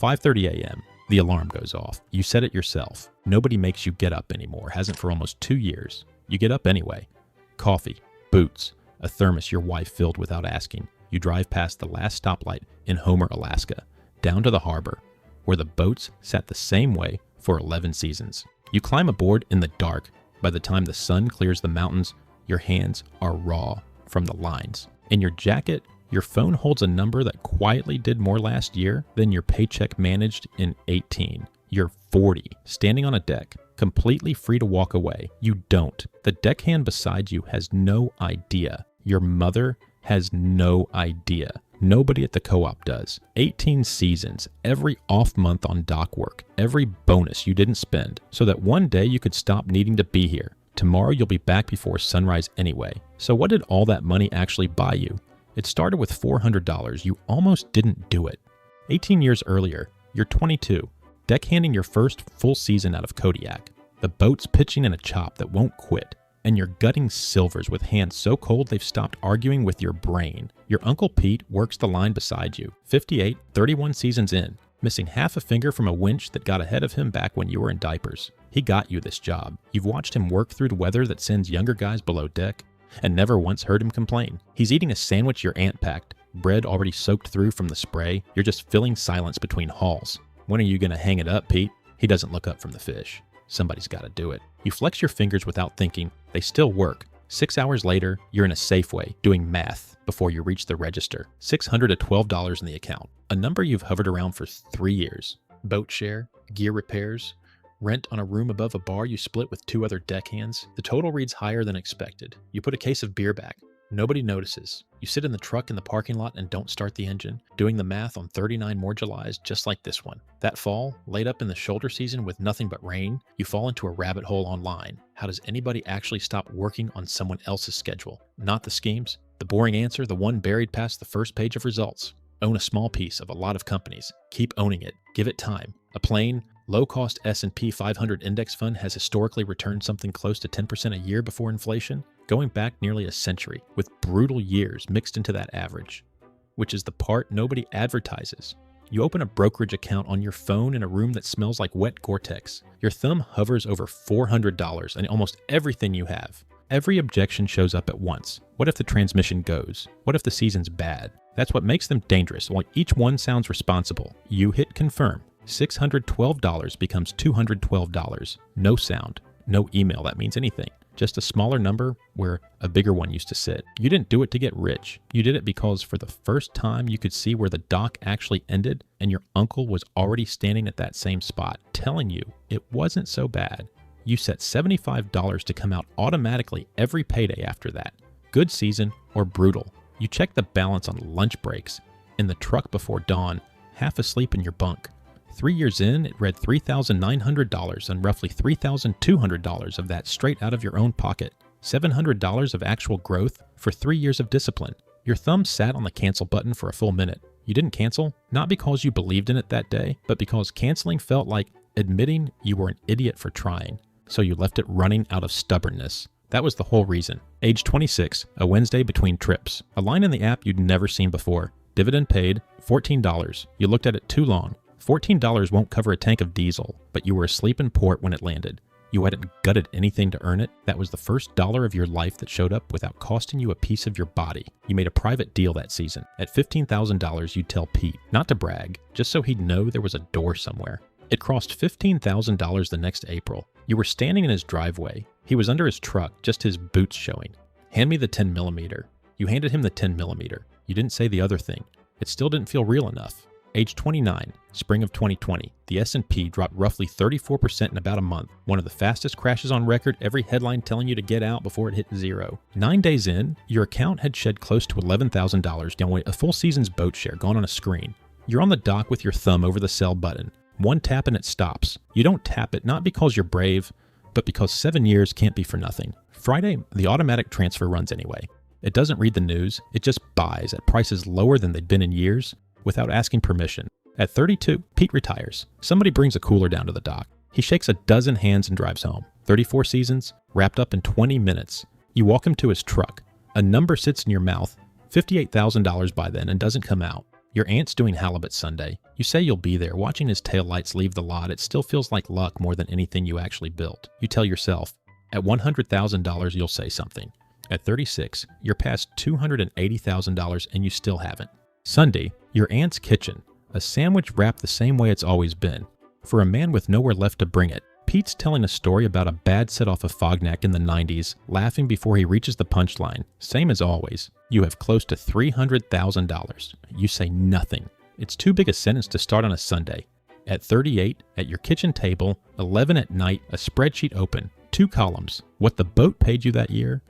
5:30 a.m., the alarm goes off. You set it yourself. Nobody makes you get up anymore, hasn't for almost 2 years. You get up anyway. Coffee, boots, a thermos your wife filled without asking. You drive past the last stoplight in Homer, Alaska, down to the harbor, where the boats sat the same way for 11 seasons. You climb aboard in the dark. By the time the sun clears the mountains, your hands are raw from the lines. In your jacket, your phone holds a number that quietly did more last year than your paycheck managed in 18. You're 40, standing on a deck, completely free to walk away. You don't. The deckhand beside you has no idea. Your mother has no idea. Nobody at the co-op does. 18 seasons, every off month on dock work, every bonus you didn't spend, so that one day you could stop needing to be here. Tomorrow you'll be back before sunrise anyway. So what did all that money actually buy you? It started with $400. You almost didn't do it. 18 years earlier, you're 22, deckhanding your first full season out of Kodiak. The boat's pitching in a chop that won't quit, and you're gutting silvers with hands so cold they've stopped arguing with your brain. Your Uncle Pete works the line beside you, 58, 31 seasons in, missing half a finger from a winch that got ahead of him back when you were in diapers. He got you this job. You've watched him work through the weather that sends younger guys below deck, and never once heard him complain. He's eating a sandwich your aunt packed, bread already soaked through from the spray. You're just filling silence between hauls. When are you going to hang it up, Pete? He doesn't look up from the fish. Somebody's got to do it. You flex your fingers without thinking. They still work. 6 hours later, you're in a Safeway doing math before you reach the register. $612 in the account, a number you've hovered around for 3 years. Boat share, gear repairs, rent on a room above a bar you split with 2 other deckhands. The total reads higher than expected. You put a case of beer back. Nobody notices. You sit in the truck in the parking lot and don't start the engine, doing the math on 39 more Julys just like this one. That fall, laid up in the shoulder season with nothing but rain, you fall into a rabbit hole online. How does anybody actually stop working on someone else's schedule? Not the schemes. The boring answer, the one buried past the first page of results. Own a small piece of a lot of companies. Keep owning it. Give it time. A plain, low-cost S&P 500 index fund has historically returned something close to 10% a year before inflation, going back nearly a century, with brutal years mixed into that average, which is the part nobody advertises. You open a brokerage account on your phone in a room that smells like wet Gore-Tex. Your thumb hovers over $400 and almost everything you have. Every objection shows up at once. What if the transmission goes? What if the season's bad? That's what makes them dangerous. While each one sounds responsible, you hit confirm. $612 becomes $212. No sound, no email that means anything. Just a smaller number where a bigger one used to sit. You didn't do it to get rich. You did it because for the first time you could see where the dock actually ended, and your uncle was already standing at that same spot, telling you it wasn't so bad. You set $75 to come out automatically every payday after that. Good season or brutal. You check the balance on lunch breaks, in the truck before dawn, half asleep in your bunk. 3 years in, it read $3,900 and roughly $3,200 of that straight out of your own pocket. $700 of actual growth for 3 years of discipline. Your thumb sat on the cancel button for a full minute. You didn't cancel, not because you believed in it that day, but because canceling felt like admitting you were an idiot for trying. So you left it running out of stubbornness. That was the whole reason. Age 26, a Wednesday between trips. A line in the app you'd never seen before. Dividend paid, $14. You looked at it too long. $14 won't cover a tank of diesel, but you were asleep in port when it landed. You hadn't gutted anything to earn it. That was the first dollar of your life that showed up without costing you a piece of your body. You made a private deal that season. At $15,000, you'd tell Pete, not to brag, just so he'd know there was a door somewhere. It crossed $15,000 the next April. You were standing in his driveway. He was under his truck, just his boots showing. Hand me the 10mm. You handed him the 10mm. You didn't say the other thing. It still didn't feel real enough. Age 29, spring of 2020, the S&P dropped roughly 34% in about a month. One of the fastest crashes on record, every headline telling you to get out before it hit zero. 9 days in, your account had shed close to $11,000 down a full season's boat share gone on a screen. You're on the dock with your thumb over the sell button. One tap and it stops. You don't tap it, not because you're brave, but because 7 years can't be for nothing. Friday, the automatic transfer runs anyway. It doesn't read the news, it just buys at prices lower than they'd been in years, without asking permission. At 32, Pete retires. Somebody brings a cooler down to the dock. He shakes a dozen hands and drives home. 34 seasons, wrapped up in 20 minutes. You walk him to his truck. A number sits in your mouth, $58,000 by then, and doesn't come out. Your aunt's doing halibut Sunday. You say you'll be there. Watching his taillights leave the lot, it still feels like luck more than anything you actually built. You tell yourself, at $100,000 you'll say something. At 36, you're past $280,000 and you still haven't. Sunday, your aunt's kitchen. A sandwich wrapped the same way it's always been. For a man with nowhere left to bring it, Pete's telling a story about a bad set-off of Fognac in the 90s, laughing before he reaches the punchline. Same as always. You have close to $300,000. You say nothing. It's too big a sentence to start on a Sunday. At 38, at your kitchen table, 11 at night, a spreadsheet open. 2 columns. What the boat paid you that year,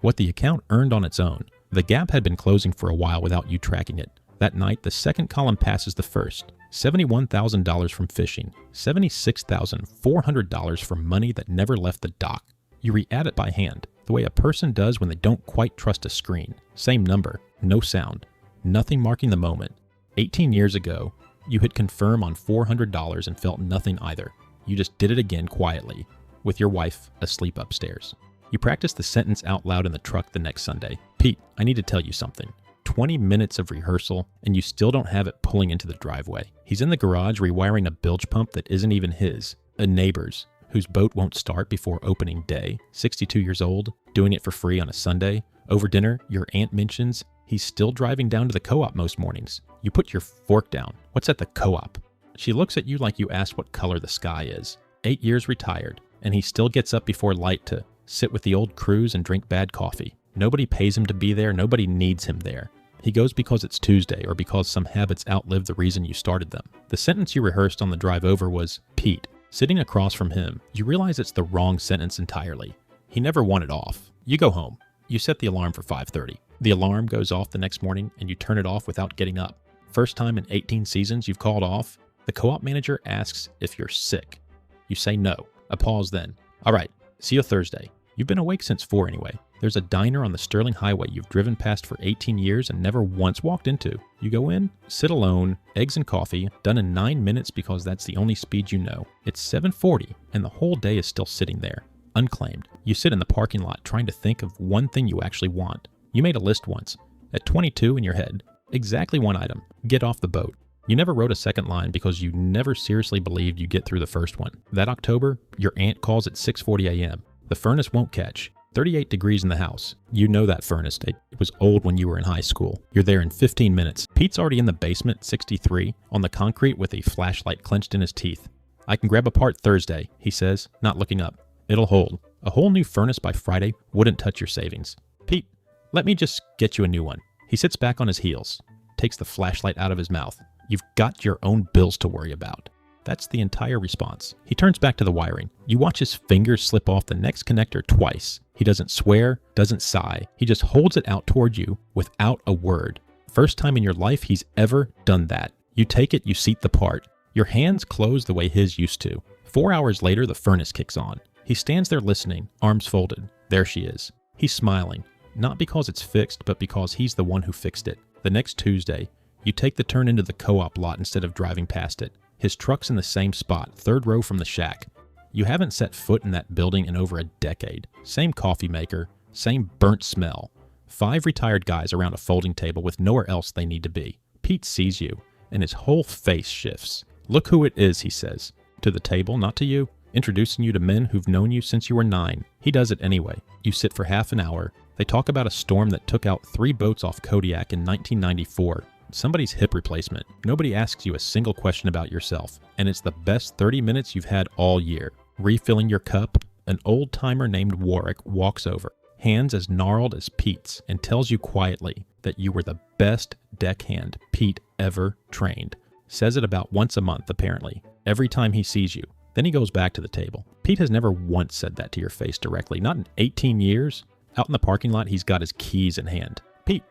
what the account earned on its own. The gap had been closing for a while without you tracking it. That night, the second column passes the first. $71,000 from fishing, $76,400 from money that never left the dock. You re-add it by hand, the way a person does when they don't quite trust a screen. Same number, no sound, nothing marking the moment. 18 years ago, you hit confirm on $400 and felt nothing either. You just did it again quietly, with your wife asleep upstairs. You practice the sentence out loud in the truck the next Sunday. Pete, I need to tell you something. 20 minutes of rehearsal, and you still don't have it pulling into the driveway. He's in the garage rewiring a bilge pump that isn't even his, a neighbor's, whose boat won't start before opening day. 62 years old, doing it for free on a Sunday. Over dinner, your aunt mentions he's still driving down to the co-op most mornings. You put your fork down. What's at the co-op? She looks at you like you asked what color the sky is. 8 years retired, and he still gets up before light to sit with the old crews and drink bad coffee. Nobody pays him to be there. Nobody needs him there. He goes because it's Tuesday or because some habits outlive the reason you started them. The sentence you rehearsed on the drive over was Pete. Sitting across from him, you realize it's the wrong sentence entirely. He never wanted off. You go home. You set the alarm for 5:30. The alarm goes off the next morning and you turn it off without getting up. First time in 18 seasons you've called off. The co-op manager asks if you're sick. You say no. A pause then. All right, see you Thursday. You've been awake since 4 anyway. There's a diner on the Sterling Highway you've driven past for 18 years and never once walked into. You go in, sit alone, eggs and coffee, done in 9 minutes because that's the only speed you know. It's 7:40 and the whole day is still sitting there, unclaimed. You sit in the parking lot trying to think of one thing you actually want. You made a list once, at 22 in your head. Exactly one item, get off the boat. You never wrote a second line because you never seriously believed you'd get through the first one. That October, your aunt calls at 6:40 a.m. The furnace won't catch. 38 degrees in the house. You know that furnace. It was old when you were in high school. You're there in 15 minutes. Pete's already in the basement, 63, on the concrete with a flashlight clenched in his teeth. I can grab a part Thursday, he says, not looking up. It'll hold. A whole new furnace by Friday wouldn't touch your savings. Pete, let me just get you a new one. He sits back on his heels, takes the flashlight out of his mouth. You've got your own bills to worry about. That's the entire response. He turns back to the wiring. You watch his fingers slip off the next connector twice. He doesn't swear, doesn't sigh. He just holds it out toward you without a word. First time in your life he's ever done that. You take it, you seat the part. Your hands close the way his used to. 4 hours later, the furnace kicks on. He stands there listening, arms folded. There she is. He's smiling, not because it's fixed, but because he's the one who fixed it. The next Tuesday, you take the turn into the co-op lot instead of driving past it. His truck's in the same spot, 3rd row from the shack. You haven't set foot in that building in over a decade. Same coffee maker, same burnt smell. 5 retired guys around a folding table with nowhere else they need to be. Pete sees you, and his whole face shifts. Look who it is, he says. To the table, not to you. Introducing you to men who've known you since you were 9. He does it anyway. You sit for half an hour. They talk about a storm that took out 3 boats off Kodiak in 1994. Somebody's hip replacement. Nobody asks you a single question about yourself, and it's the best 30 minutes you've had all year. Refilling your cup, an old-timer named Warwick walks over, hands as gnarled as Pete's, and tells you quietly that you were the best deckhand Pete ever trained. Says it about once a month, apparently, every time he sees you. Then he goes back to the table. Pete has never once said that to your face directly, not in 18 years. Out in the parking lot, he's got his keys in hand. Pete,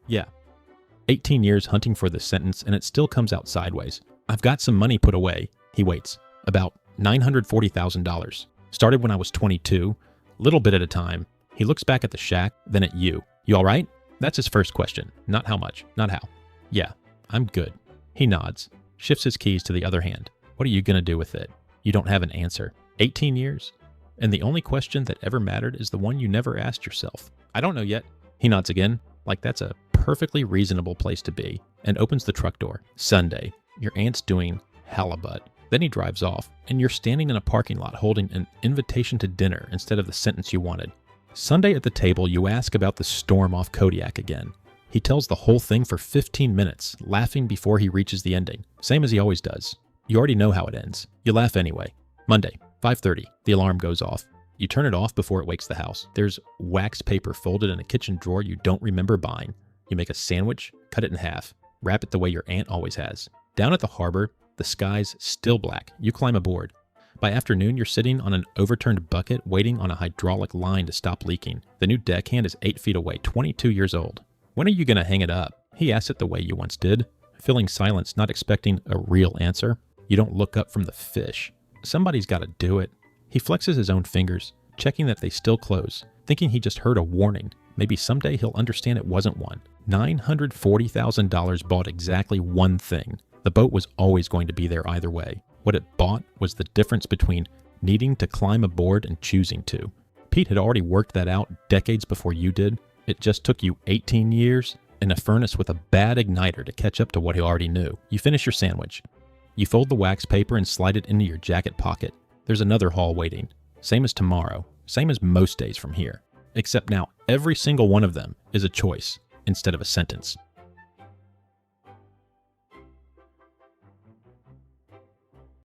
yeah. 18 years hunting for this sentence, and it still comes out sideways. I've got some money put away. He waits. About $940,000. Started when I was 22, little bit at a time. He looks back at the shack, then at you. You all right? That's his first question. Not how much, not how. Yeah, I'm good. He nods, shifts his keys to the other hand. What are you going to do with it? You don't have an answer. 18 years? And the only question that ever mattered is the one you never asked yourself. I don't know yet. He nods again, like that's a perfectly reasonable place to be. and opens the truck door. Sunday, your aunt's doing halibut. Then he drives off, and you're standing in a parking lot holding an invitation to dinner instead of the sentence you wanted. Sunday at the table, you ask about the storm off Kodiak again. He tells the whole thing for 15 minutes, laughing before he reaches the ending, same as he always does. You already know how it ends. You laugh anyway. Monday, 5:30, the alarm goes off. You turn it off before it wakes the house. There's wax paper folded in a kitchen drawer you don't remember buying. You make a sandwich, cut it in half, wrap it the way your aunt always has. Down at the harbor, the sky's still black. You climb aboard. By afternoon, you're sitting on an overturned bucket waiting on a hydraulic line to stop leaking. The new deckhand is 8 feet away, 22 years old. When are you going to hang it up? He asks it the way you once did, filling silence, not expecting a real answer. You don't look up from the fish. Somebody's got to do it. He flexes his own fingers, checking that they still close, thinking he just heard a warning. Maybe someday he'll understand it wasn't one. $940,000 bought exactly one thing. The boat was always going to be there either way. What it bought was the difference between needing to climb aboard and choosing to. Pete had already worked that out decades before you did. It just took you 18 years and a furnace with a bad igniter to catch up to what he already knew. You finish your sandwich. You fold the wax paper and slide it into your jacket pocket. There's another haul waiting. Same as tomorrow. Same as most days from here. Except now every single one of them is a choice instead of a sentence.